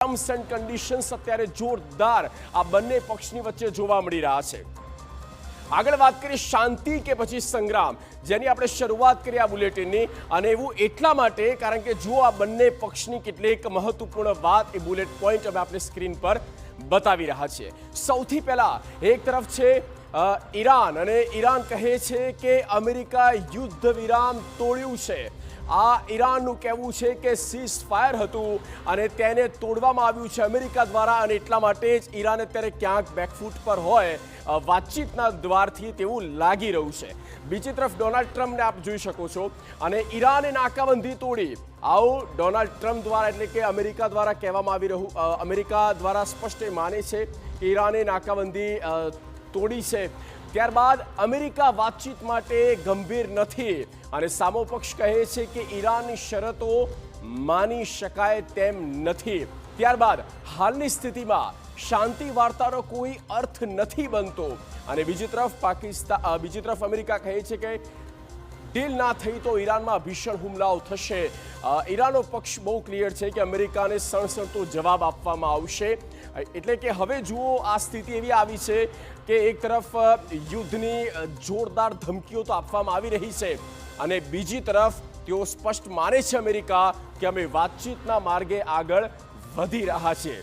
Terms and conditions અત્યારે જોરદાર આ બંને પક્ષની વચ્ચે જોવા મળી રહ્યા છે। આગળ વાત કરીએ શાંતિ કે પછી સંગ્રામ, જેની આપણે શરૂઆત કરી આ બુલેટિનની, અને એવું એટલા માટે કારણ કે જો આ બંને પક્ષની કેટલીક મહત્વપૂર્ણ વાત એ બુલેટ પોઈન્ટ અમે આપણે સ્ક્રીન પર બતાવી રહ્યા છીએ। સૌથી પહેલા એક તરફ છે ઈરાન, અને ઈરાન કહે છે કે અમેરિકા યુદ્ધ વિરામ તોડ્યું છે। આ ઈરાનનું કહેવું છે કે સીઝ ફાયર હતું અને તેને તોડવામાં આવ્યું છે અમેરિકા દ્વારા, અને એટલા માટે જ ઈરાન અત્યારે ક્યાંક બેકફૂટ પર હોય વાતચીતના દ્વારથી તેવું લાગી રહ્યું છે। બીજી તરફ ડોનાલ્ડ ટ્રમ્પને આપ જોઈ શકો છો, અને ઈરાને નાકાબંધી તોડી, આવું ડોનાલ્ડ ટ્રમ્પ દ્વારા એટલે કે અમેરિકા દ્વારા કહેવામાં આવી રહ્યું, અમેરિકા દ્વારા સ્પષ્ટ માને છે કે ઈરાને નાકાબંધી તોડી છે। ત્યારબાદ અમેરિકા વાતચીત માટે ગંભીર નથી, અને સામો પક્ષ કહે છે કે ઈરાનની શરતો માની શકાય તેમ નથી। ત્યારબાદ હાલની સ્થિતિમાં શાંતિ વાર્તાનો કોઈ અર્થ નથી બનતો, અને બીજી તરફ અમેરિકા કહે છે કે ડીલ ના થઈ તો ઈરાનમાં ભીષણ હુમલાઓ થશે। ઈરાનનો પક્ષ બહુ ક્લિયર છે કે અમેરિકાને સણસણતો જવાબ આપવામાં આવશે। એટલે કે હવે જુઓ આ સ્થિતિ એવી આવી છે કે એક તરફ યુદ્ધની જોરદાર ધમકીઓ તો આપવામાં આવી રહી છે, અને બીજી તરફ તેઓ સ્પષ્ટ માને છે અમેરિકા કે અમે વાતચીતના માર્ગે આગળ વધી રહ્યા છીએ।